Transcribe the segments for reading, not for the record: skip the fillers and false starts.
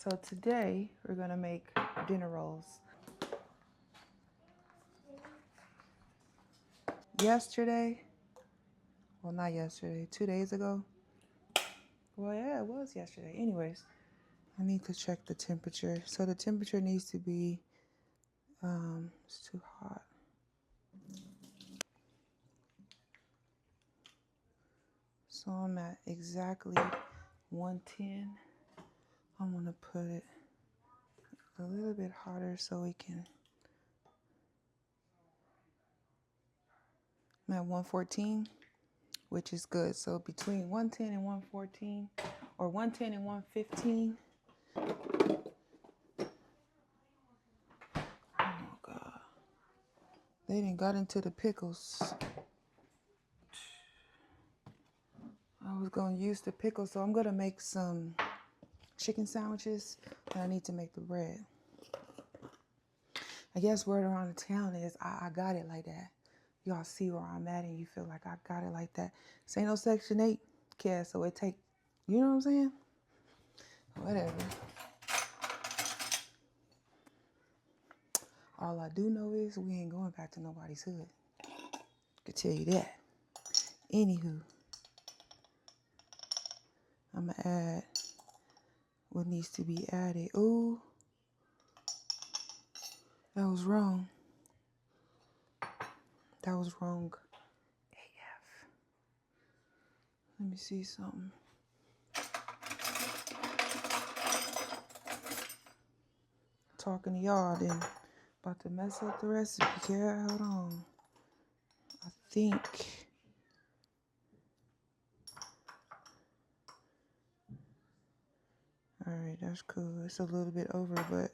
So today we're gonna make dinner rolls. Yesterday, well, not yesterday, 2 days ago. Well, yeah, it was yesterday. Anyways, I need to check the temperature. So the temperature needs to be, it's too hot. So I'm at exactly 110. I'm gonna put it a little bit hotter so we can. I'm at 114, which is good. So between 110 and 114, or 110 and 115. Oh God, they done got into the pickles. I was gonna use the pickles, so I'm gonna make some chicken sandwiches, and I need to make the bread. I guess word around the town is I got it like that. Y'all see where I'm at and you feel like I got it like that. This ain't no Section 8 care, so it take, you know what I'm saying? Whatever. All I do know is we ain't going back to nobody's hood. I can tell you that. Anywho, I'm gonna add what needs to be added. Ooh, that was wrong. That was wrong. AF. Let me see something. Talking to y'all, then about to mess up the recipe. Yeah, hold on. I think. All right, that's cool. It's a little bit over, but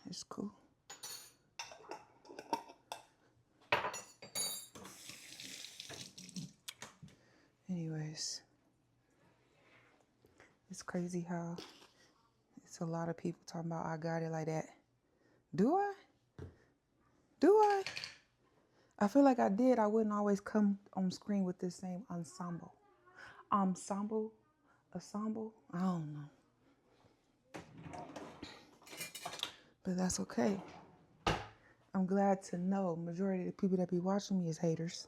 it's cool. Anyways, it's crazy how it's a lot of people talking about I got it like that. Do I? Do I? I feel like I did. I wouldn't always come on screen with this same ensemble. Ensemble? I don't know. But that's okay. I'm glad to know majority of the people that be watching me is haters.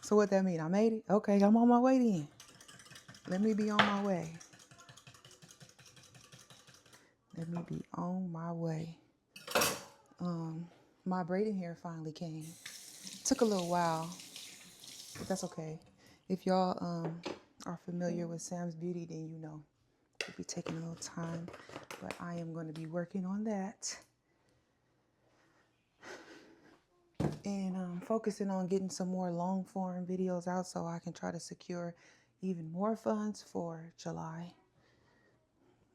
So what that mean? I made it? Okay, I'm on my way then. Let me be on my way. Let me be on my way. My braiding hair finally came. Took a little while, but that's okay. If y'all are familiar with Sam's Beauty, then you know it'll be taking a little time, but I am going to be working on that. And focusing on getting some more long form videos out so I can try to secure even more funds for July.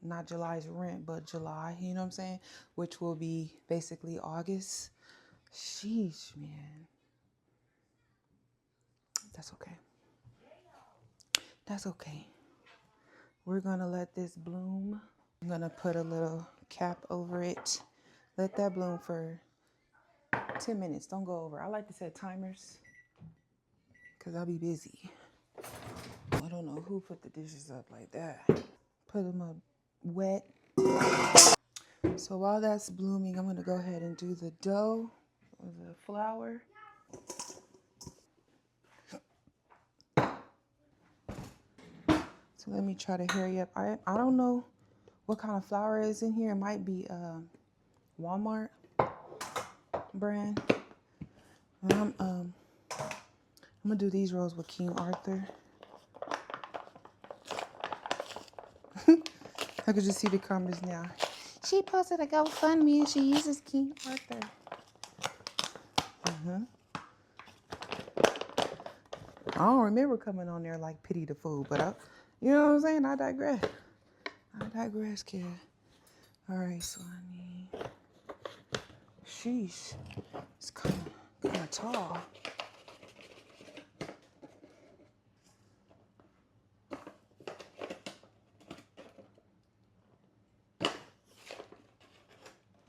Not July's rent, but July, you know what I'm saying? Which will be basically August. Sheesh, man. That's okay. That's okay. We're gonna let this bloom. I'm gonna put a little cap over it. Let that bloom for 10 minutes. Don't go over. I like to set timers because I'll be busy. I don't know who put the dishes up like that. Put them up wet. So while that's blooming, I'm gonna go ahead and do the dough or the flour. So let me try to hurry up. I don't know what kind of flour is in here. It might be Walmart brand. And I'm gonna do these rolls with King Arthur. I could just see the comments now. She posted a GoFundMe and she uses King Arthur. I don't remember coming on there like pity the fool, but you know what I'm saying? I digress, kid. All right, so I need. Sheesh, it's kind of tall.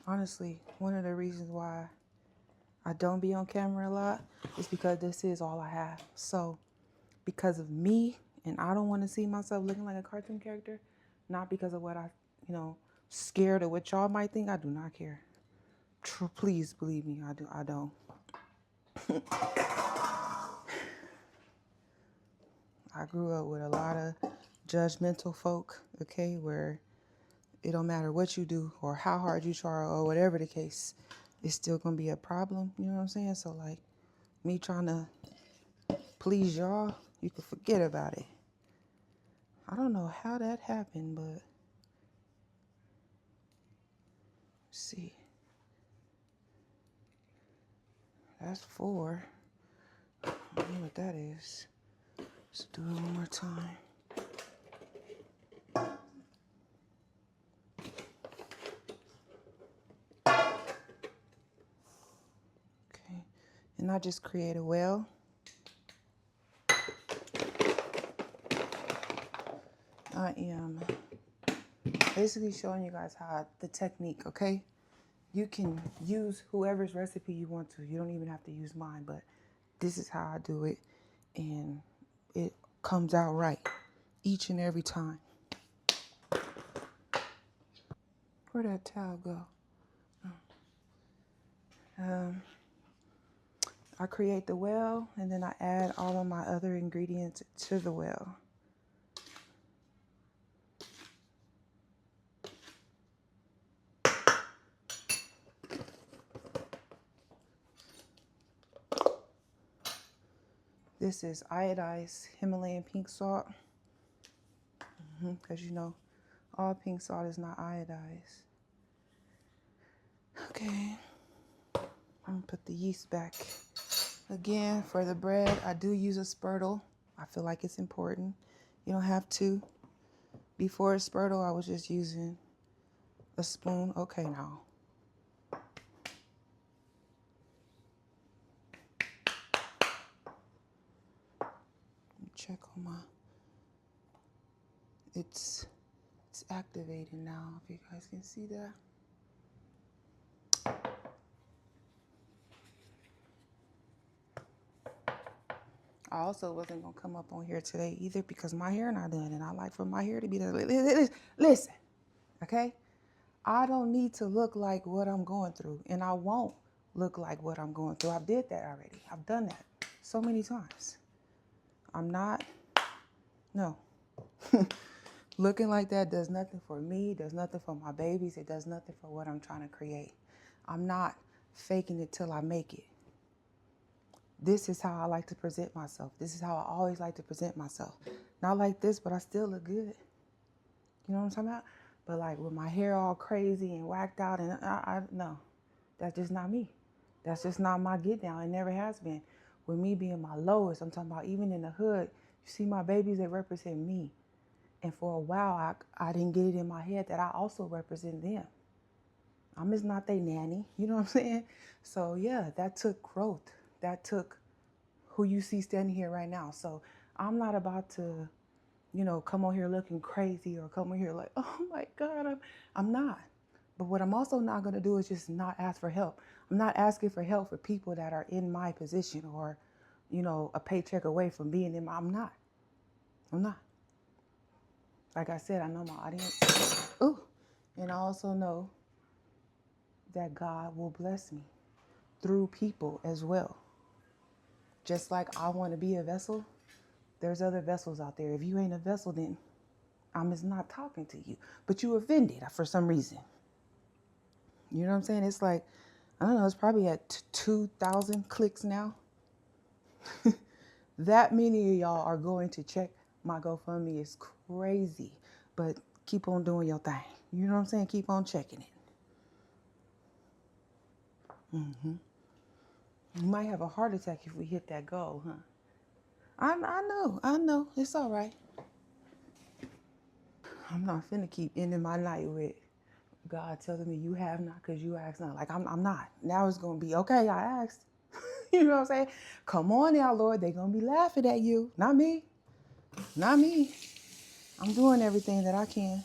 Honestly, one of the reasons why I don't be on camera a lot is because this is all I have. So because of me And I don't want to see myself looking like a cartoon character. Not because of what I, scared of what y'all might think. I do not care. Please believe me, I don't. I grew up with a lot of judgmental folk, okay, where it don't matter what you do or how hard you try or whatever the case, it's still going to be a problem. You know what I'm saying? So, like, me trying to please y'all, you can forget about it. I don't know how that happened, but let's see. That's 4. I don't know what that is. Let's do it one more time. Okay. And I just create a well. I am basically showing you guys how the technique, okay? You can use whoever's recipe you want to. You don't even have to use mine, but this is how I do it. And it comes out right each and every time. Where'd that towel go? I create the well, and then I add all of my other ingredients to the well. This is iodized Himalayan pink salt, because all pink salt is not iodized. Okay, I'm gonna put the yeast back. Again, for the bread, I do use a spurtle. I feel like it's important. You don't have to. Before a spurtle, I was just using a spoon. Okay, now. Check on my, it's activating now, if you guys can see that. I also wasn't gonna come up on here today either because my hair not done, and I like for my hair to be done. Listen, okay? I don't need to look like what I'm going through, and I won't look like what I'm going through. I did that already. I've done that so many times. I'm not, no. Looking like that does nothing for me, does nothing for my babies, it does nothing for what I'm trying to create. I'm not faking it till I make it. This is how I like to present myself. This is how I always like to present myself. Not like this, but I still look good. You know what I'm talking about? But like with my hair all crazy and whacked out, and no, that's just not me. That's just not my get down. It never has been. With me being my lowest, I'm talking about even in the hood, you see my babies, they represent me. And for a while, I didn't get it in my head that I also represent them. I'm just not their nanny. You know what I'm saying? So yeah, that took growth. That took who you see standing here right now. So I'm not about to, come on here looking crazy or come on here like, oh my God, I'm not. But what I'm also not going to do is just not ask for help. I'm not asking for help for people that are in my position or, a paycheck away from being in my, I'm not. Like I said, I know my audience. Ooh. And I also know that God will bless me through people as well. Just like I want to be a vessel, there's other vessels out there. If you ain't a vessel, then I'm just not talking to you. But you offended for some reason. You know what I'm saying? It's like, I don't know, it's probably at 2,000 clicks now. That many of y'all are going to check my GoFundMe. It's crazy. But keep on doing your thing. You know what I'm saying? Keep on checking it. You might have a heart attack if we hit that goal, huh? I know. It's all right. I'm not finna keep ending my night with God telling me you have not because you asked not. Like, I'm not. Now it's going to be, okay, I asked. You know what I'm saying? Come on now, Lord. They're going to be laughing at you. Not me. I'm doing everything that I can.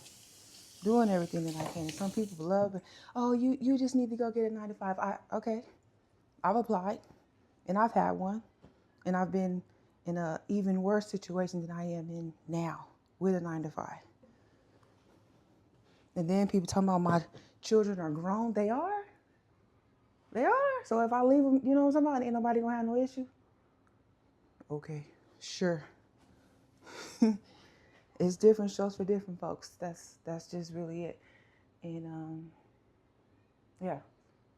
Some people love it. Oh, you just need to go get a 9 to 5. Okay. I've applied and I've had one and I've been in a even worse situation than I am in now with a 9 to 5. And then people talking about my children are grown. They are. They are. So if I leave them, you know what I'm talking about, ain't nobody gonna have no issue. Okay, sure. It's different strokes for different folks. That's just really it. And yeah,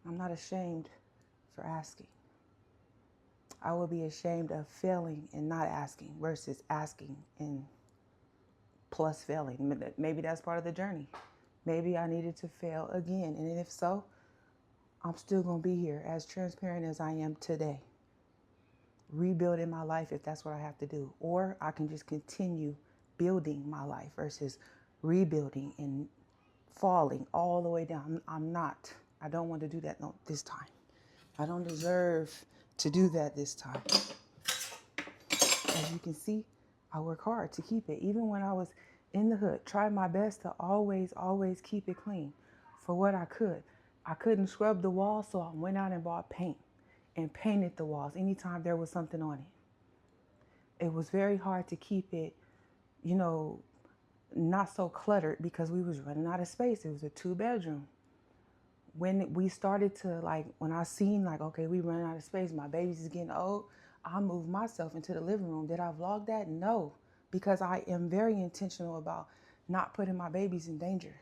I'm not ashamed for asking. I would be ashamed of failing and not asking versus asking and plus failing. Maybe that's part of the journey. Maybe I needed to fail again. And if so, I'm still going to be here as transparent as I am today. Rebuilding my life if that's what I have to do. Or I can just continue building my life versus rebuilding and falling all the way down. I don't want to do that this time. I don't deserve to do that this time. As you can see, I work hard to keep it. Even when I was in the hood, tried my best to always keep it clean for what I could. I couldn't scrub the walls, so I went out and bought paint and painted the walls anytime there was something on it. It was very hard to keep it, not so cluttered because we was running out of space. It was a 2-bedroom. When we started to when I seen okay, we running out of space, my baby's is getting old, I moved myself into the living room. Did I vlog that? No, because I am very intentional about not putting my babies in danger.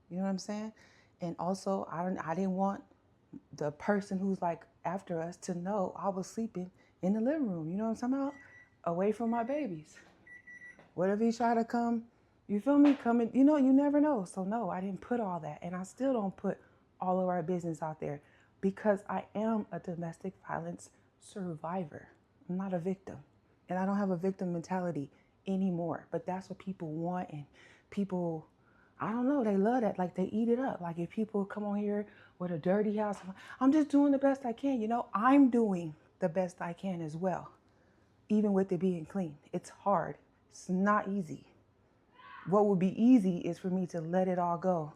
You know what I'm saying? And also, I didn't want the person who's after us to know I was sleeping in the living room. You know what I'm talking about? Away from my babies. What if he try to come? You feel me? Coming? You never know. So no, I didn't put all that, and I still don't put all of our business out there because I am a domestic violence survivor. I'm not a victim, and I don't have a victim mentality anymore. But that's what people want, and people, I don't know, they love that. They eat it up. If people come on here with a dirty house, I'm just doing the best I can. I'm doing the best I can as well, even with it being clean. It's hard. It's not easy. What would be easy is for me to let it all go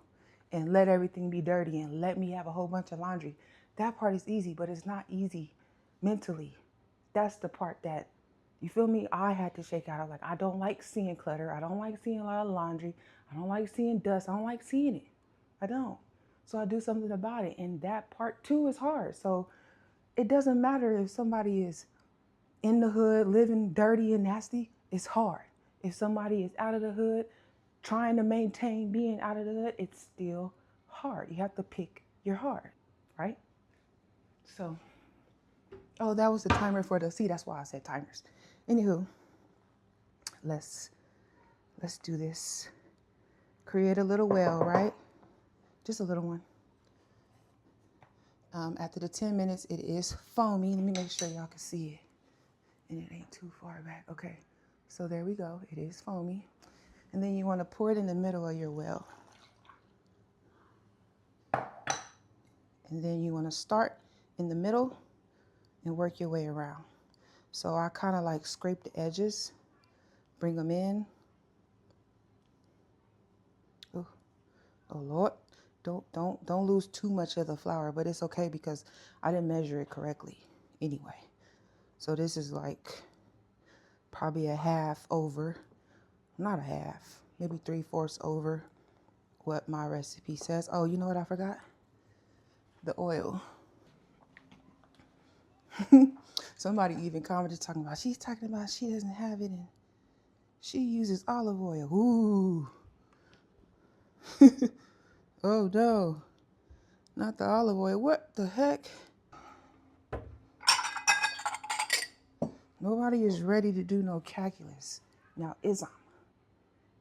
and let everything be dirty and let me have a whole bunch of laundry. That part is easy, but it's not easy mentally. That's the part that, you feel me, I had to shake out. I don't like seeing clutter. I don't like seeing a lot of laundry. I don't like seeing dust. I don't like seeing it. I don't. So I do something about it. And that part too is hard. So it doesn't matter if somebody is in the hood, living dirty and nasty. It's hard. If somebody is out of the hood, trying to maintain being out of the hood, it's still hard. You have to pick your heart, right? So, that was the timer for that's why I said timers. Anywho, let's do this. Create a little well, right? Just a little one. After the 10 minutes, it is foamy. Let me make sure y'all can see it. And it ain't too far back. Okay, so there we go. It is foamy. And then you want to pour it in the middle of your well. And then you want to start in the middle and work your way around. So I kind of scrape the edges, bring them in. Oh Lord, don't lose too much of the flour, but it's okay because I didn't measure it correctly anyway. So this is probably a half over, not a half, maybe 3/4 over what my recipe says. Oh, you know what I forgot? The oil. Somebody even commented she's talking about she doesn't have it and she uses olive oil. Ooh. Oh no, not the olive oil. What the heck? Nobody is ready to do no calculus. Now, is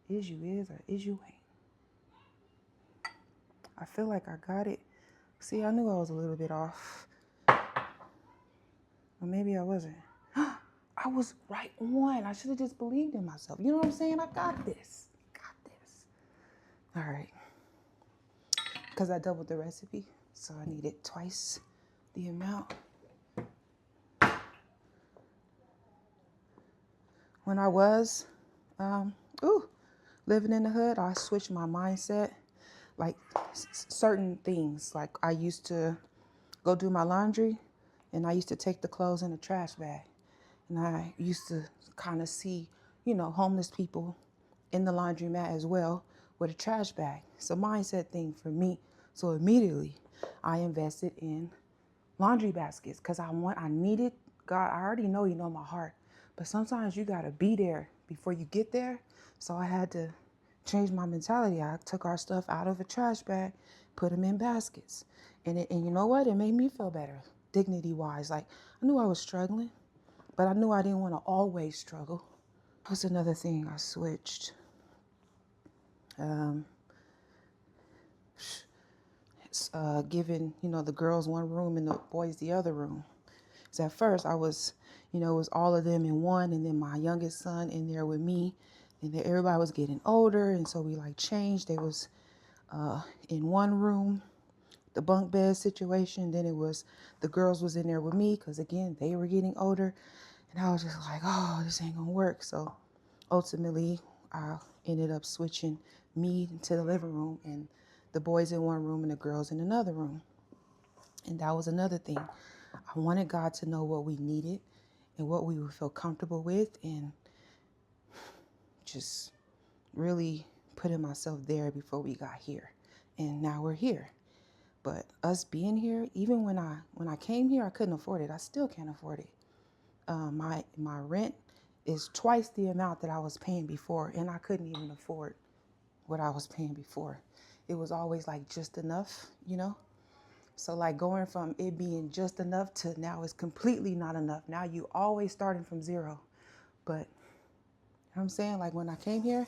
you is or is you ain't? I feel like I got it. See, I knew I was a little bit off. Or maybe I wasn't. I was right on. I should have just believed in myself. You know what I'm saying? I got this. All right. Because I doubled the recipe, so I needed twice the amount. When I was living in the hood, I switched my mindset. Certain things, I used to go do my laundry, and I used to take the clothes in a trash bag. And I used to kind of see, homeless people in the laundromat as well with a trash bag. It's a mindset thing for me. So immediately I invested in laundry baskets because I needed, God, I already know you know my heart. But sometimes you got to be there before you get there. So I had to change my mentality. I took our stuff out of a trash bag, put them in baskets. And you know what? It made me feel better, dignity wise. Like I knew I was struggling, but I knew I didn't want to always struggle. What's another thing I switched? Um, Giving, the girls one room and the boys the other room. So at first I was, it was all of them in one, and then my youngest son in there with me. And then everybody was getting older, and so we like changed. They was in one room, the bunk bed situation. Then it was the girls was in there with me because again they were getting older, and I was just like, oh, this ain't gonna work. So ultimately, I ended up switching me to the living room and the boys in one room and the girls in another room. And that was another thing. I wanted God to know what we needed and what we would feel comfortable with, and just really putting myself there before we got here. And now we're here. But us being here, even when I came here, I couldn't afford it. I still can't afford it. My rent is twice the amount that I was paying before, and I couldn't even afford what I was paying before. It was always like just enough, So like going from it being just enough to now it's completely not enough. Now you always starting from zero. But you know what I'm saying? Like when I came here,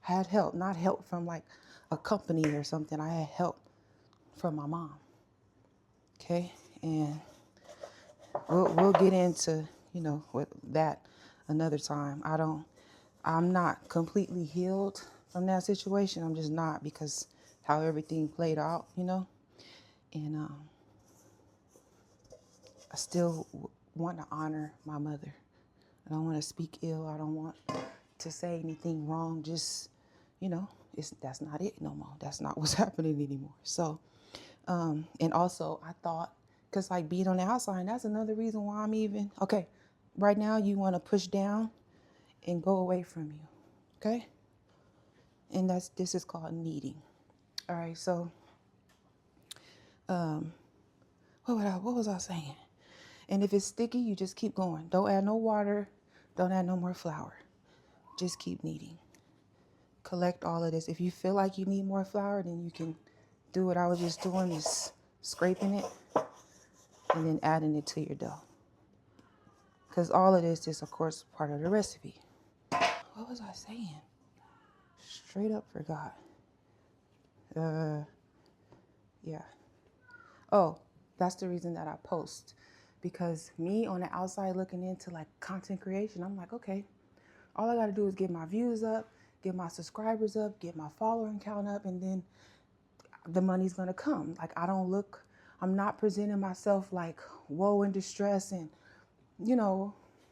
I had help, not help from like a company or something. I had help from my mom. Okay. And we'll get into, with that another time. I'm not completely healed from that situation. I'm just not, because how everything played out, and I still want to honor my mother. I don't want to speak ill. I don't want to say anything wrong. Just, that's not it no more. That's not what's happening anymore. So, and also I thought, because like being on the outside, that's another reason why I'm even, okay, right now you want to push down and go away from you. Okay. And this is called kneading. All right. So, what was I saying? And if it's sticky, you just keep going. Don't add no water. Don't add no more flour. Just keep kneading. Collect all of this. If you feel like you need more flour, then you can do what I was just doing, is scraping it and then adding it to your dough. Because all of this is, of course, part of the recipe. What was I saying? Straight up forgot. Yeah. Oh, that's the reason that I post. Because me on the outside looking into like content creation, I'm like, okay, all I got to do is get my views up, get my subscribers up, get my following count up, and then the money's going to come. Like I'm not presenting myself like woe and distress and,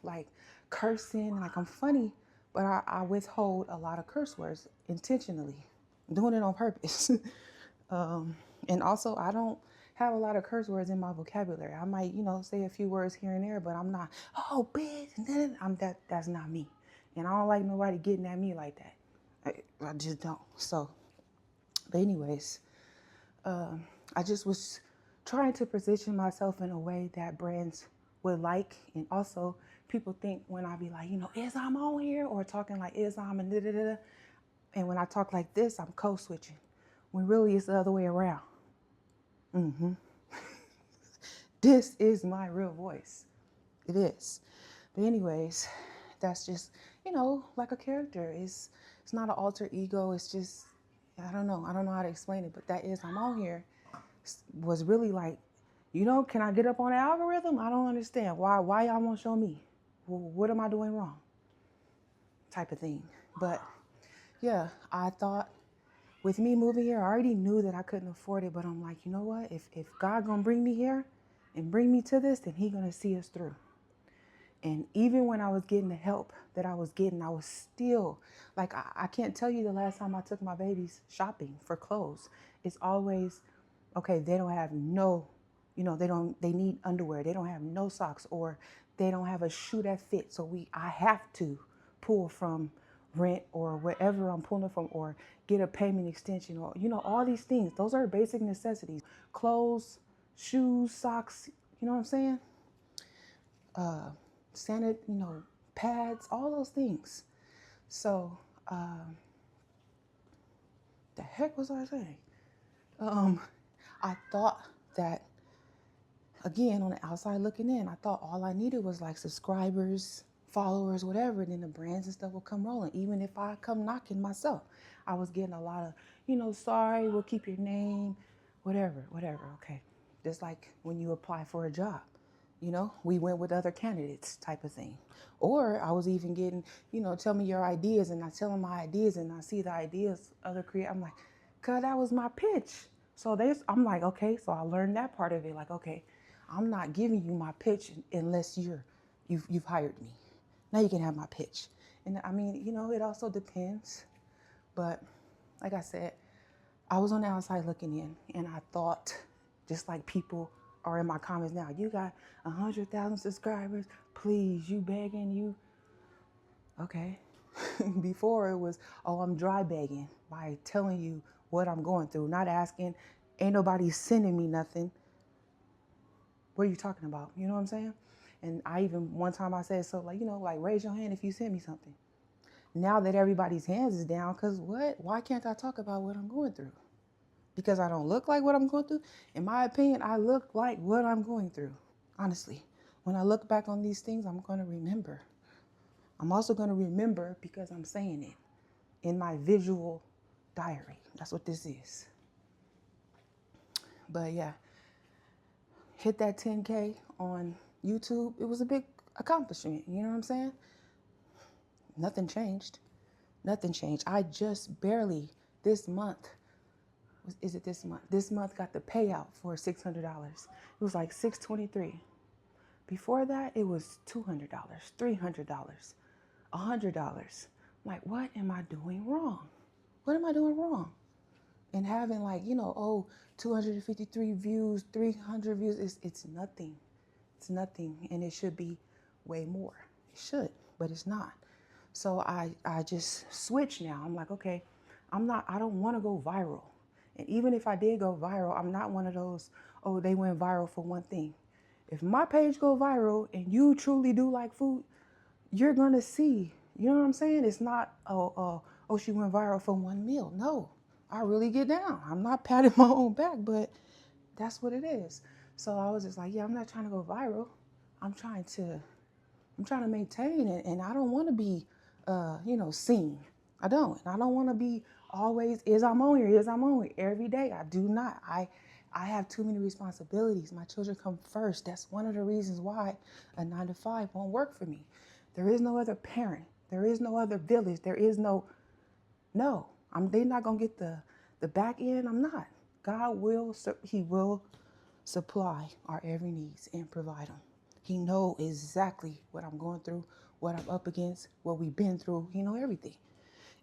like cursing, like I'm funny, but I withhold a lot of curse words intentionally. I'm doing it on purpose. And also I don't have a lot of curse words in my vocabulary. I might, say a few words here and there, but I'm not, oh, bitch, and then that's not me. And I don't like nobody getting at me like that. I just don't. So, but anyways, I just was trying to position myself in a way that brands would like. And also people think when I be like, Islam on here, or talking like Islam and da-da-da-da. And when I talk like this, I'm code switching, when really it's the other way around. This is my real voice. It is. But anyways, that's just, like a character. It's not an alter ego. It's just, I don't know how to explain it, but that is, I'm on here, was really like, can I get up on the algorithm? I don't understand. Why y'all won't show me? What am I doing wrong? Type of thing. But yeah, I thought with me moving here, I already knew that I couldn't afford it, but I'm like, you know what? If God gonna bring me here and bring me to this, then he gonna see us through. And even when I was getting the help that I was getting, I was still like, I can't tell you the last time I took my babies shopping for clothes. It's always, okay, they don't have no, they need underwear. They don't have no socks, or they don't have a shoe that fits. So I have to pull from rent or wherever I'm pulling from, or get a payment extension, or, all these things. Those are basic necessities. Clothes, shoes, socks, you know what I'm saying? Pads, all those things. So, the heck was I saying? I thought that, again, on the outside looking in, I thought all I needed was like subscribers, followers, whatever, and then the brands and stuff will come rolling. Even if I come knocking myself, I was getting a lot of, sorry, we'll keep your name, whatever. Okay. Just like when you apply for a job, we went with other candidates type of thing. Or I was even getting, tell me your ideas, and I tell them my ideas, and I see the ideas other create. I'm like, cause that was my pitch. So I'm like, okay, so I learned that part of it. Like, okay, I'm not giving you my pitch unless you've hired me. Now you can have my pitch. And I mean, it also depends. But like I said, I was on the outside looking in, and I thought, just like people are in my comments now, you got 100,000 subscribers, please, you begging, you. Okay. Before it was, oh, I'm dry begging by telling you what I'm going through, not asking, ain't nobody sending me nothing. What are you talking about? You know what I'm saying? And I even, one time I said, so like, raise your hand if you send me something. Now that everybody's hands is down, because what? Why can't I talk about what I'm going through? Because I don't look like what I'm going through? In my opinion, I look like what I'm going through. Honestly, when I look back on these things, I'm going to remember. I'm also going to remember because I'm saying it in my visual diary. That's what this is. But yeah, hit that 10K on YouTube. It was a big accomplishment. You know what I'm saying? Nothing changed. Nothing changed. I just barely this month, is it this month? This month got the payout for $600. It was like $623. Before that, it was $200, $300, $100. Like, what am I doing wrong? What am I doing wrong? And having 253 views, 300 views, it's nothing. It's nothing. And it should be way more. It should, but it's not. So I just switch now. I'm like, okay, I don't want to go viral. And even if I did go viral, I'm not one of those, oh, they went viral for one thing. If my page go viral and you truly do like food, you're going to see, you know what I'm saying? It's not, oh, she went viral for one meal. No, I really get down. I'm not patting my own back, but that's what it is. So I was just like, yeah, I'm not trying to go viral. I'm trying to maintain it, and I don't want to be, seen. I don't want to be always, I'm on here every day. I do not. I have too many responsibilities. My children come first. That's one of the reasons why a 9-to-5 won't work for me. There is no other parent. There is no other village. There is they're not going to get the back end. I'm not. God will, he will supply our every needs and provide them. He know exactly what I'm going through, what I'm up against, what we've been through. He know everything.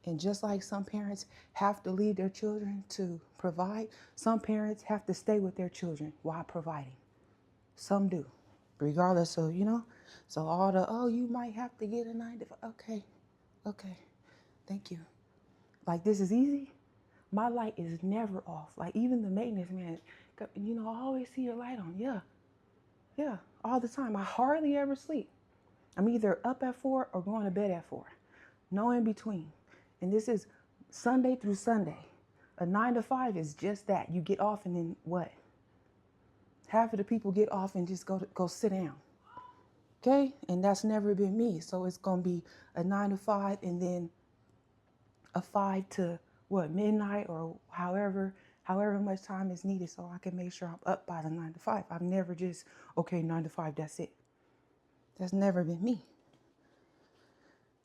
And just like some parents have to leave their children to provide, some parents have to stay with their children while providing. Some do, regardless of, So all you might have to get a 9-to-5. Okay, thank you. Like, this is easy. My light is never off. Like, even the maintenance man, I always see your light on. Yeah, all the time. I hardly ever sleep. I'm either up at 4 or going to bed at 4. No in between. And this is Sunday through Sunday. A 9-to-5 is just that. You get off and then what? Half of the people get off and just go sit down. Okay? And that's never been me. So it's going to be a 9-to-5 and then a 5 to midnight, or however much time is needed so I can make sure I'm up by the 9-to-5. I've never just, 9-to-5, that's it. That's never been me.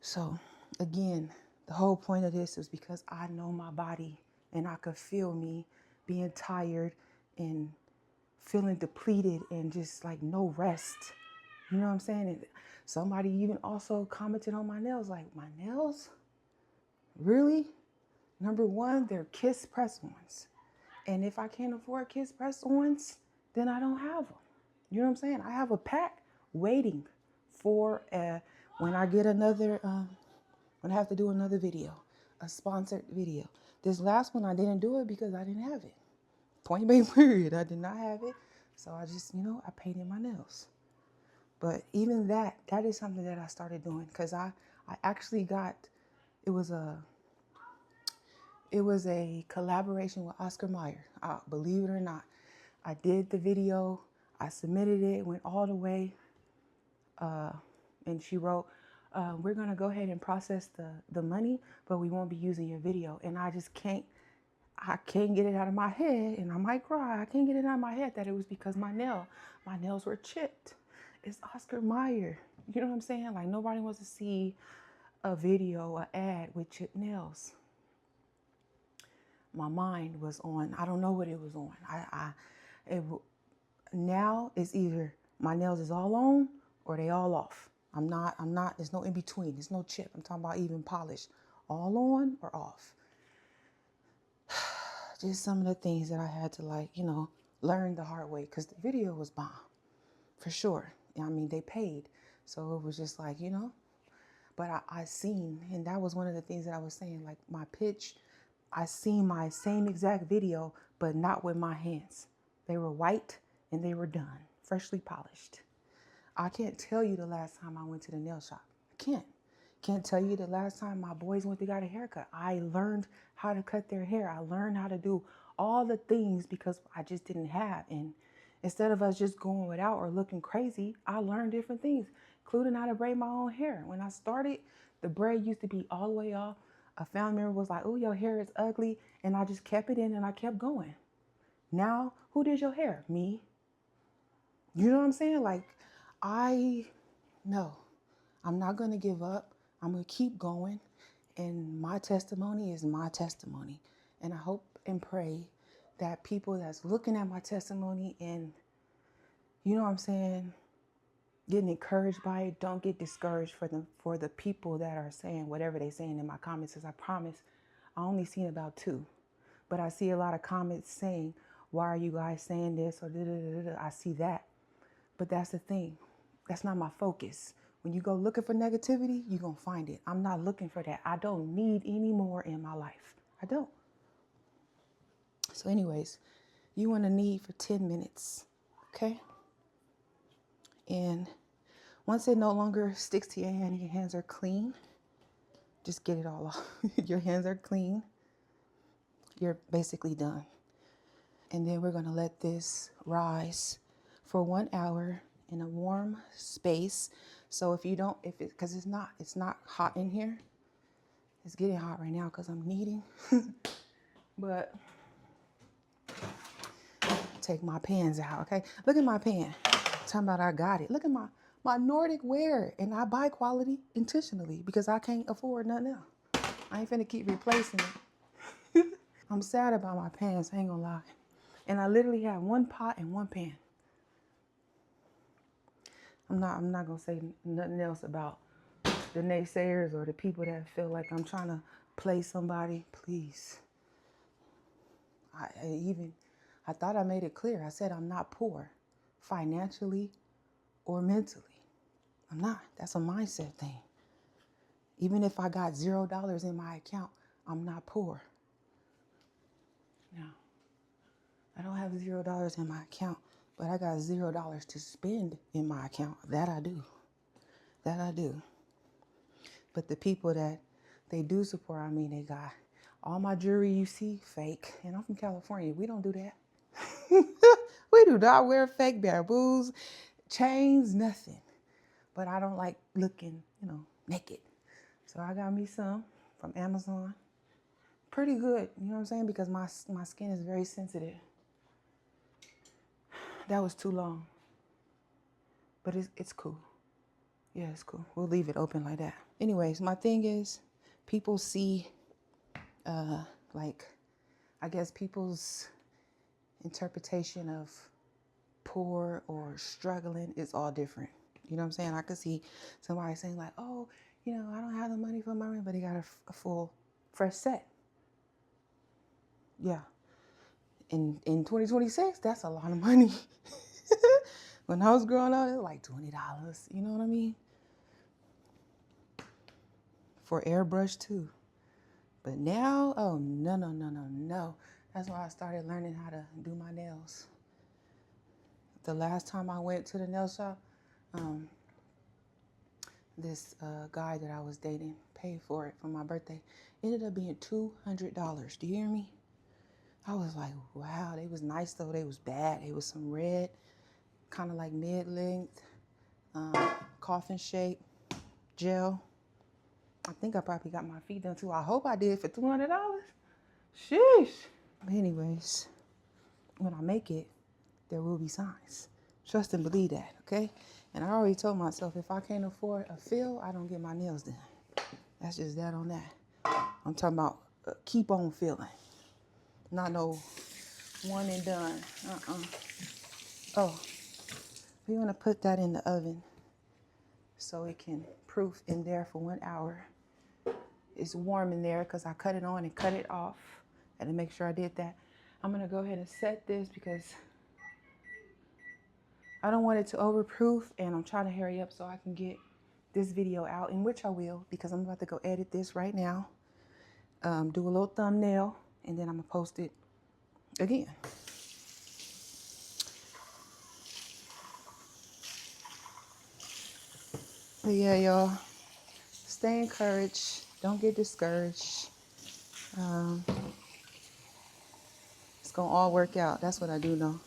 So again, the whole point of this is because I know my body, and I could feel me being tired and feeling depleted and just like no rest. You know what I'm saying? And somebody even also commented on my nails, like, my nails? Really? Number one, they're Kiss press-ons. And if I can't afford Kiss press-ons, then I don't have them. You know what I'm saying? I have a pack waiting for when I get another, when I have to do another video, a sponsored video. This last one, I didn't do it because I didn't have it. Point blank period. I did not have it. So I just, I painted my nails. But even that is something that I started doing because I actually got, it was a collaboration with Oscar Mayer. Believe it or not, I did the video, I submitted it, went all the way, and she wrote, we're gonna go ahead and process the money, but we won't be using your video. And I just can't get it out of my head, and I might cry. I can't get it out of my head that it was because my nails were chipped. It's Oscar Mayer. You know what I'm saying? Like, nobody wants to see a video, an ad with chipped nails. My mind was on, I don't know what it was on. Now it's either my nails is all on or they all off. I'm not, there's no in between. There's no chip. I'm talking about even polish. All on or off. Just some of the things that I had to learn the hard way, because the video was bomb, for sure. I mean, they paid. So it was just but I seen, and that was one of the things that I was saying, like my pitch, I seen my same exact video, but not with my hands. They were white and they were done, freshly polished. I can't tell you the last time I went to the nail shop. I can't tell you the last time my boys went to get a haircut. I learned how to cut their hair. I learned how to do all the things because I just didn't have. And instead of us just going without or looking crazy, I learned different things, including how to braid my own hair. When I started, the braid used to be all the way off. A family member was like, oh, your hair is ugly. And I just kept it in and I kept going. Now, who did your hair? Me. You know what I'm saying? Like, no, I'm not going to give up. I'm going to keep going. And my testimony is my testimony. And I hope and pray that people that's looking at my testimony and, you know what I'm saying, getting encouraged by it, don't get discouraged for the people that are saying whatever they're saying in my comments. As I promise, I only seen about 2. But I see a lot of comments saying, why are you guys saying this? Or da-da-da-da-da. I see that. But that's the thing. That's not my focus. When you go looking for negativity, you're going to find it. I'm not looking for that. I don't need any more in my life. I don't. So anyways, you want to knead for 10 minutes. Okay? And once it no longer sticks to your hand, your hands are clean. Just get it all off. Your hands are clean. You're basically done. And then we're going to let this rise for 1 hour in a warm space. So because it's not hot in here. It's getting hot right now because I'm kneading. But take my pans out, okay? Look at my pan. Talking about I got it. Look at my Nordic wear. And I buy quality intentionally because I can't afford nothing else. I ain't finna keep replacing it. I'm sad about my pans, I ain't gonna lie. And I literally have 1 pot and 1 pan. I'm not gonna say nothing else about the naysayers or the people that feel like I'm trying to play somebody. Please. I thought I made it clear. I said I'm not poor financially or mentally. I'm not. That's a mindset thing. Even if I got $0 in my account, I'm not poor. No. I don't have $0 in my account, but I got $0 to spend in my account. That I do. That I do. But the people that they do support, I mean, they got all my jewelry you see, fake. And I'm from California. We don't do that. We do not wear fake bamboos, chains, nothing. But I don't like looking, naked. So I got me some from Amazon. Pretty good, you know what I'm saying? Because my skin is very sensitive. That was too long. But it's cool. Yeah, it's cool. We'll leave it open like that. Anyways, my thing is, people see, I guess people's interpretation of poor or struggling is all different. You know what I'm saying? I could see somebody saying like, oh, I don't have the money for my rent, but he got a full fresh set. Yeah. In 2026, that's a lot of money. When I was growing up, it was like $20. You know what I mean? for airbrush too. But now, oh, no, no, no, no, no. That's why I started learning how to do my nails. The last time I went to the nail shop, this guy that I was dating paid for it for my birthday. It ended up being $200. Do you hear me? I was like, wow, they was nice though. They was bad. They was some red, kind of like mid-length, coffin shape gel. I think I probably got my feet done too. I hope I did for $200. Sheesh. But anyways, when I make it, there will be signs. Trust and believe that, okay? And I already told myself, if I can't afford a fill, I don't get my nails done. That's just that on that. I'm talking about keep on filling. Not no one and done. Oh, we want to put that in the oven so it can proof in there for 1 hour. It's warm in there because I cut it on and cut it off. I had to make sure I did that. I'm going to go ahead and set this because I don't want it to overproof, and I'm trying to hurry up so I can get this video out, in which I will, because I'm about to go edit this right now, do a little thumbnail, and then I'm gonna post it again. But yeah, y'all, stay encouraged. Don't get discouraged. It's gonna all work out. That's what I do know.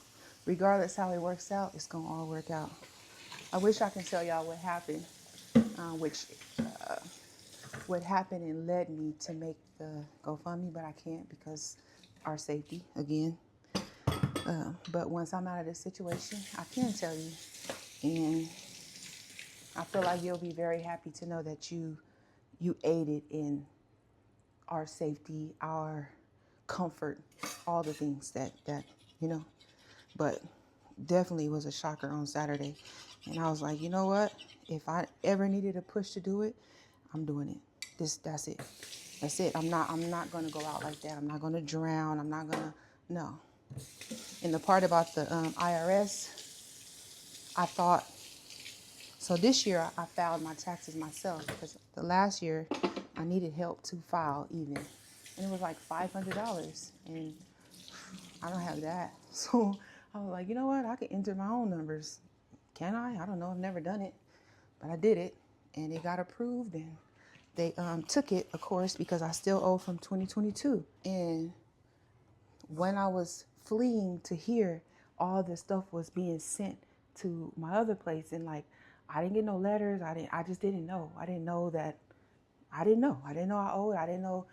Regardless how it works out, it's gonna all work out. I wish I can tell y'all what happened, what happened and led me to make the GoFundMe, but I can't because our safety again. But once I'm out of this situation, I can tell you, and I feel like you'll be very happy to know that you aided in our safety, our comfort, all the things that you know. But definitely was a shocker on Saturday, and I was like, you know what? If I ever needed a push to do it, I'm doing it. That's it. That's it. I'm not gonna go out like that. I'm not gonna drown. I'm not gonna, no. And the part about the IRS, I thought, so this year I filed my taxes myself because the last year I needed help to file even. And it was like $500 and I don't have that. So I was like, you know what? I can enter my own numbers. Can I? I don't know. I've never done it, but I did it and it got approved and they took it, of course, because I still owe from 2022. And when I was fleeing to here, all this stuff was being sent to my other place, and like I didn't get no letters. I just didn't know. I didn't know I owed. I didn't know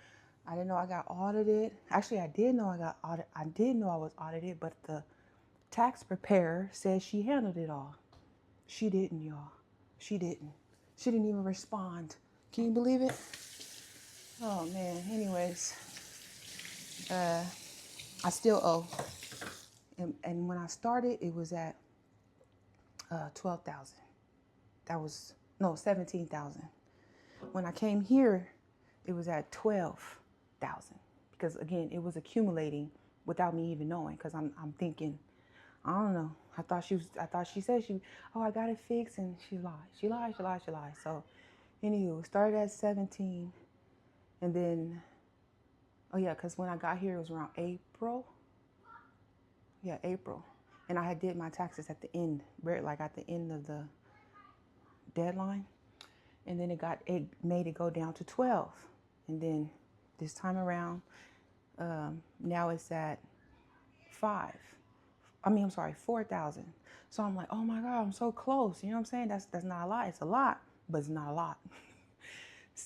I got audited. Actually, I did know I got audited. I did know I was audited, but the tax preparer said she handled it all. She didn't, y'all. She didn't. She didn't even respond. Can you believe it? Oh man. Anyways, I still owe. And when I started, it was at 12,000. That was, no, 17,000. When I came here, it was at 12,000. Because again, it was accumulating without me even knowing. Because I'm thinking, I don't know. I thought she said I got it fixed, and she lied. So, anywho, it started at 17, and then, oh yeah, because when I got here, it was around April. Yeah, April. And I had did my taxes at the end, like at the end of the deadline. And then it made it go down to 12. And then this time around, now it's at 4,000. So I'm like, oh my God, I'm so close. You know what I'm saying? That's not a lot. It's a lot, but it's not a lot.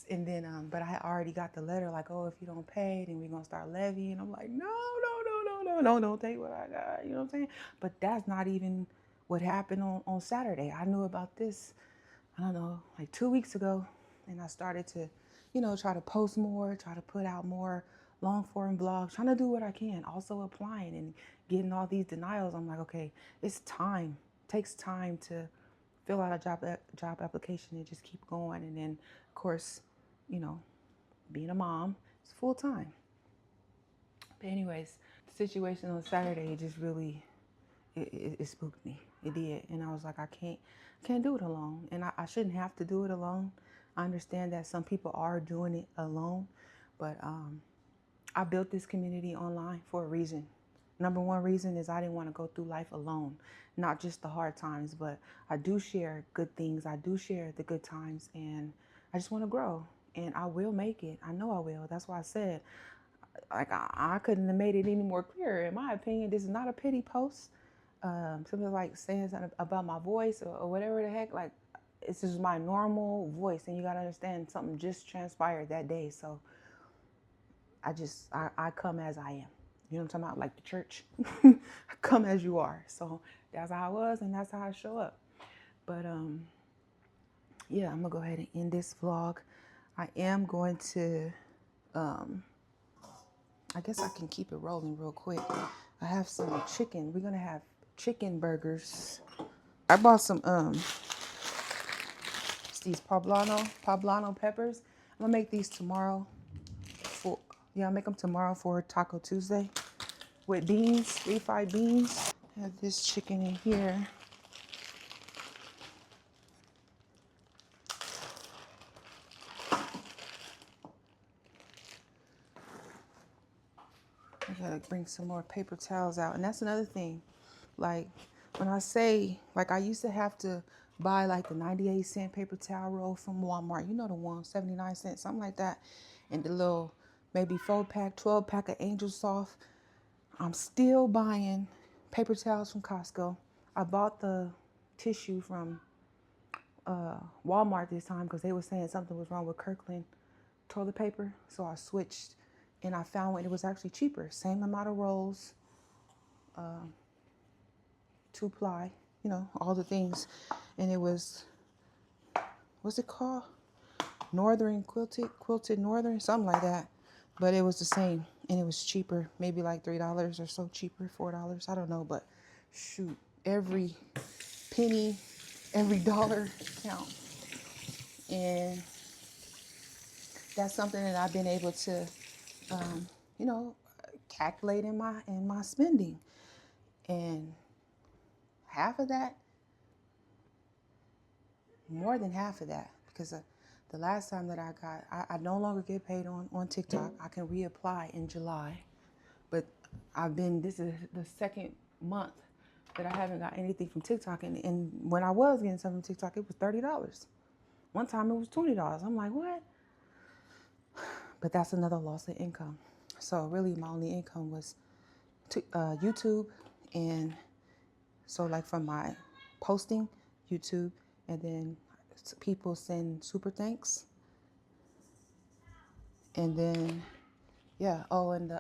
And then, but I had already got the letter like, oh, if you don't pay, then we're going to start levying. I'm like, no, don't take what I got. You know what I'm saying? But that's not even what happened on Saturday. I knew about this, I don't know, like 2 weeks ago. And I started to, try to post more, try to put out more long form vlogs, trying to do what I can. Also applying and getting all these denials. I'm like, okay, it's time. It takes time to fill out a job application and just keep going. And then, of course, being a mom, it's full time. But anyways, the situation on Saturday, it just really, it spooked me. It did. And I was like, I can't do it alone. And I shouldn't have to do it alone. I understand that some people are doing it alone, but I built this community online for a reason. Number one reason is I didn't want to go through life alone, not just the hard times, but I do share good things. I do share the good times, and I just want to grow, and I will make it. I know I will. That's why I said, like, I couldn't have made it any more clear. In my opinion, this is not a pity post. Something like saying something about my voice or whatever the heck. Like, it's just my normal voice, and you got to understand something just transpired that day. So I come as I am. You know what I'm talking about? Like the church. I come as you are. So that's how I was, and that's how I show up. But yeah, I'm gonna go ahead and end this vlog. I am going to I guess I can keep it rolling real quick. I have some chicken. We're gonna have chicken burgers. I bought some it's these poblano peppers. I'm gonna make these tomorrow for I'll make them tomorrow for Taco Tuesday with beans, refried beans. I have this chicken in here. I gotta bring some more paper towels out. And that's another thing. Like, when I say, like, I used to have to buy like the 98-cent paper towel roll from Walmart. You know the one, 79 cents, something like that. And the little maybe 4-pack, 12-pack of Angel Soft. I'm still buying paper towels from Costco. I bought the tissue from Walmart this time because they were saying something was wrong with Kirkland toilet paper. So I switched and I found one. It was actually cheaper. Same amount of rolls, 2-ply, you know, all the things. And it was, what's it called? Northern quilted Northern, something like that. But it was the same and it was cheaper, maybe like $3 or so cheaper, $4. I don't know, but shoot, every penny, every dollar counts. And that's something that I've been able to, you know, calculate in my spending. And half of that, more than half of that, because the last time that I no longer get paid on TikTok. I can reapply in July, but this is the second month that I haven't got anything from TikTok. And when I was getting something from TikTok, it was $30. One time it was $20. I'm like, what? But that's another loss of income. So really my only income was YouTube. And so like from my posting, YouTube, and then people send super thanks. And then, yeah. Oh, and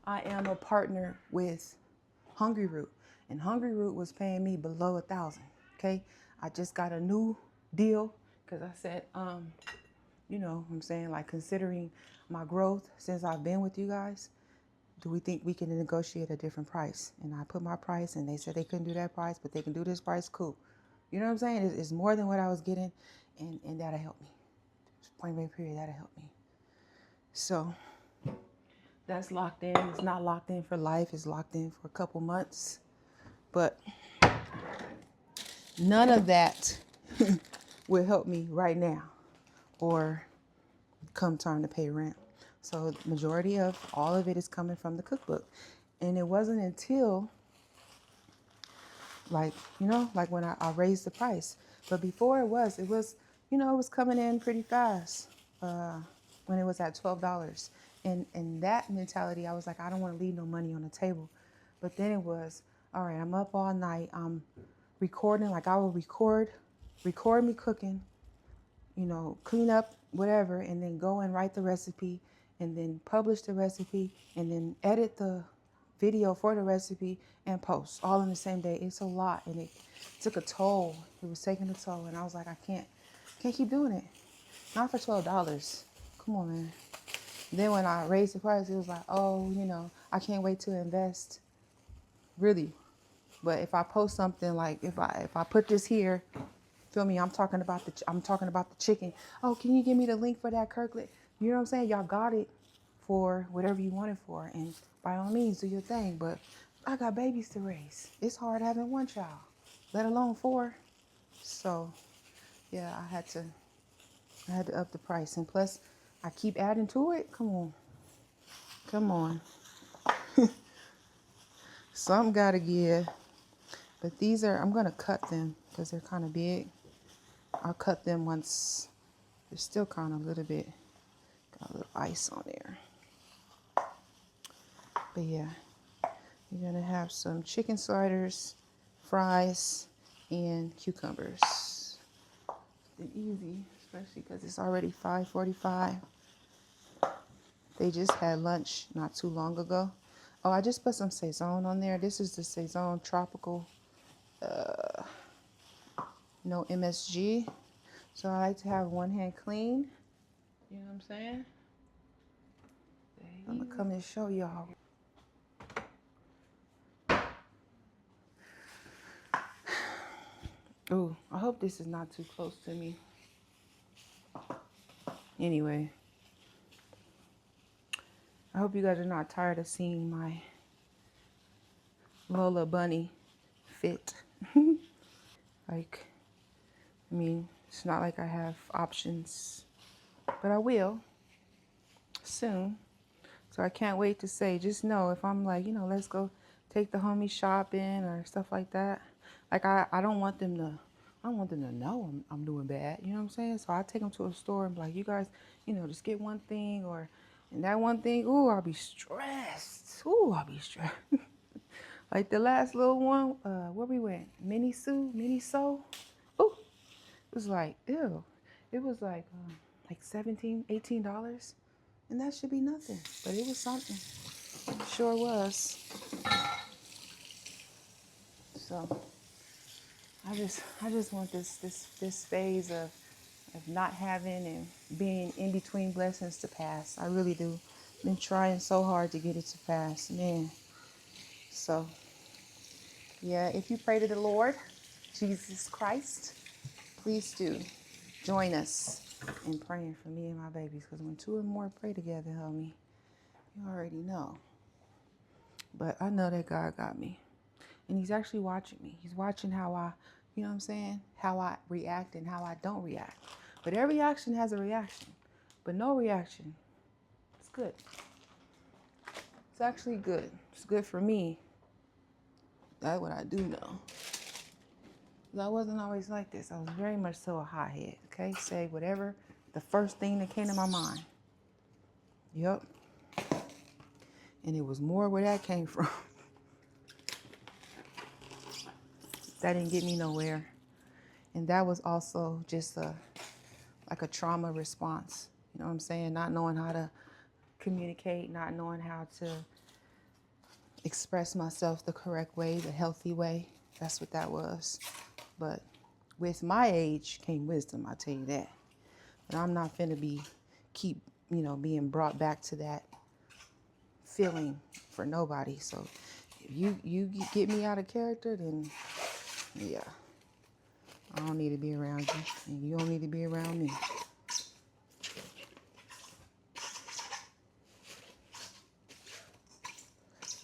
I am a partner with Hungry Root, and Hungry Root was paying me below 1,000. Okay, I just got a new deal because I said, you know, what I'm saying, like, considering my growth since I've been with you guys, do we think we can negotiate a different price? And I put my price, and they said they couldn't do that price, but they can do this price. Cool. You know what I'm saying? It's more than what I was getting, and that'll help me. Point blank period. That'll help me. So that's locked in. It's not locked in for life. It's locked in for a couple months. But none of that will help me right now or come time to pay rent. So the majority of all of it is coming from the cookbook. And it wasn't until, like, you know, like when I raised the price. But before it was, you know, it was coming in pretty fast when it was at $12. And in that mentality, I was like, I don't want to leave no money on the table. But then it was, all right, I'm up all night. I'm recording, like I will record me cooking, you know, clean up, whatever, and then go and write the recipe and then publish the recipe and then edit the video for the recipe and post all in the same day. It's a lot, and it took a toll. It was taking a toll, and I was like, I can't keep doing it. Not for $12. Come on, man. Then when I raised the price, it was like, oh, you know, I can't wait to invest. Really. But if I post something, like if I put this here, feel me, I'm talking about the chicken. Oh, can you give me the link for that Kirkland? You know what I'm saying? Y'all got it for whatever you want it for, and by all means, do your thing. But I got babies to raise. It's hard having one child, let alone 4. So yeah, I had to I had to up the price. And plus, I keep adding to it. Come on. Come on. Something got to give. But these are, I'm going to cut them because they're kind of big. I'll cut them once. They're still kind of a little bit, got a little ice on there. But yeah, you're going to have some chicken sliders, fries, and cucumbers. It's easy, especially because it's already 5:45. They just had lunch not too long ago. Oh, I just put some Saison on there. This is the Saison Tropical, no MSG. So I like to have one hand clean. You know what I'm saying? I'm going to come and show y'all. Oh, I hope this is not too close to me. Anyway, I hope you guys are not tired of seeing my Lola Bunny fit. Like, I mean, it's not like I have options, but I will soon. So I can't wait to say, just know if I'm like, you know, let's go take the homie shopping or stuff like that. Like, I don't want them to, I don't want them to know I'm doing bad. You know what I'm saying? So I take them to a store and be like, you guys, you know, just get one thing, or, and that one thing, ooh, I'll be stressed. Ooh, I'll be stressed. Like the last little one, where we went? Miniso. Ooh, it was like, ew. It was like $17, $18. And that should be nothing, but it was something. It sure was. So I just want this phase of not having and being in between blessings to pass. I really do. Been trying so hard to get it to pass, man. So yeah, if you pray to the Lord Jesus Christ, please do join us in praying for me and my babies, because when two or more pray together, homie, you already know. But I know that God got me. And he's actually watching me. He's watching how I, you know what I'm saying? How I react and how I don't react. But every action has a reaction. But no reaction, it's good. It's actually good. It's good for me. That's what I do know. I wasn't always like this. I was very much so a hothead. Okay? Say whatever, the first thing that came to my mind. Yep. And it was more where that came from. That didn't get me nowhere. And that was also just like a trauma response. You know what I'm saying? Not knowing how to communicate, not knowing how to express myself the correct way, the healthy way. That's what that was. But with my age came wisdom, I tell you that. But I'm not finna keep being brought back to that feeling for nobody. So if you get me out of character, then yeah, I don't need to be around you, and you don't need to be around me.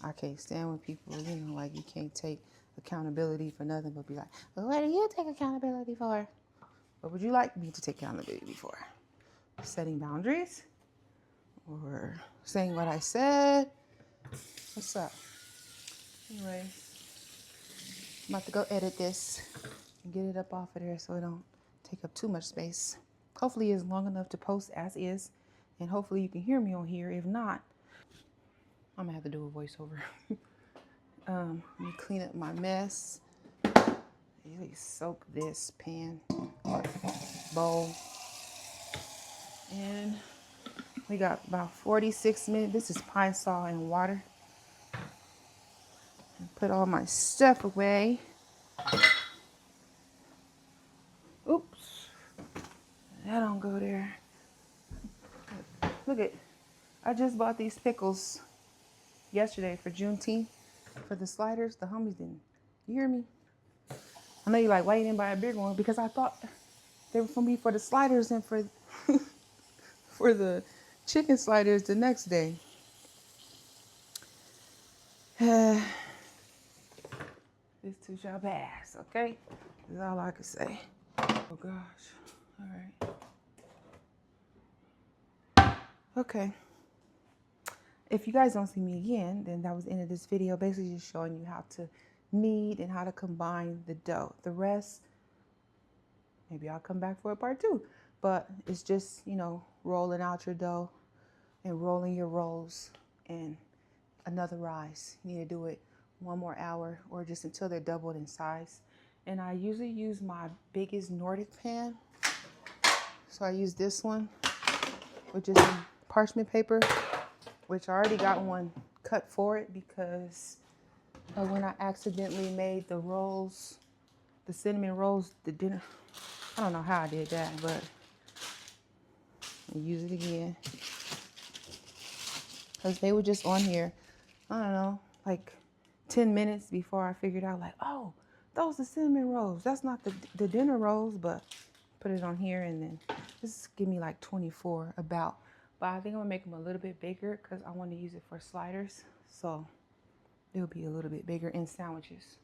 I can't stand when people, like you can't take accountability for nothing but be like, well, what do you take accountability for? What would you like me to take accountability for? Setting boundaries? Or saying what I said? What's up? Anyway, I'm about to go edit this and get it up off of there so it don't take up too much space. Hopefully it's long enough to post as is, and hopefully you can hear me on here. If not, I'm gonna have to do a voiceover. Let me clean up my mess. Really soak this pan or bowl. And we got about 46 minutes. This is pine saw and water. And put all my stuff away. Oops. That don't go there. Look at, I just bought these pickles yesterday for Juneteenth. For the sliders, the homies didn't. You hear me? I know you're like, why you didn't buy a bigger one? Because I thought they were gonna be for the sliders and for for the chicken sliders the next day. This too shall pass, okay? That's all I can say. Oh gosh. All right. Okay. If you guys don't see me again, then that was the end of this video. Basically just showing you how to knead and how to combine the dough. The rest, maybe I'll come back for a part 2. But it's just, you know, rolling out your dough and rolling your rolls and another rise. You need to do it 1 more hour or just until they're doubled in size. And I usually use my biggest Nordic pan. So I use this one, which is parchment paper, which I already got one cut for it because when I accidentally made the rolls, the cinnamon rolls, the dinner, I don't know how I did that, but I'll use it again. Because they were just on here, I don't know, like 10 minutes before I figured out like, oh, those are cinnamon rolls. That's not the dinner rolls, but put it on here and then this give me like 24 about. But I think I'm gonna make them a little bit bigger because I want to use it for sliders. So it'll be a little bit bigger in sandwiches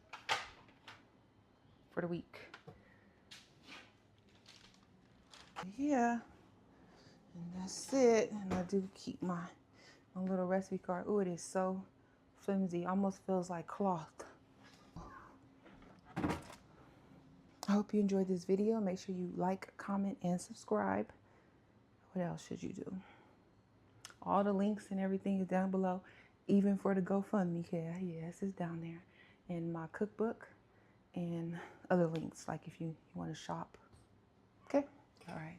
for the week. Yeah, and that's it. And I do keep my little recipe card. Oh, it is so flimsy. Almost feels like cloth. I hope you enjoyed this video. Make sure you like, comment, and subscribe. What else should you do? All the links and everything is down below, even for the GoFundMe. Yes, it's down there. And my cookbook and other links, like if you want to shop. Okay? All right.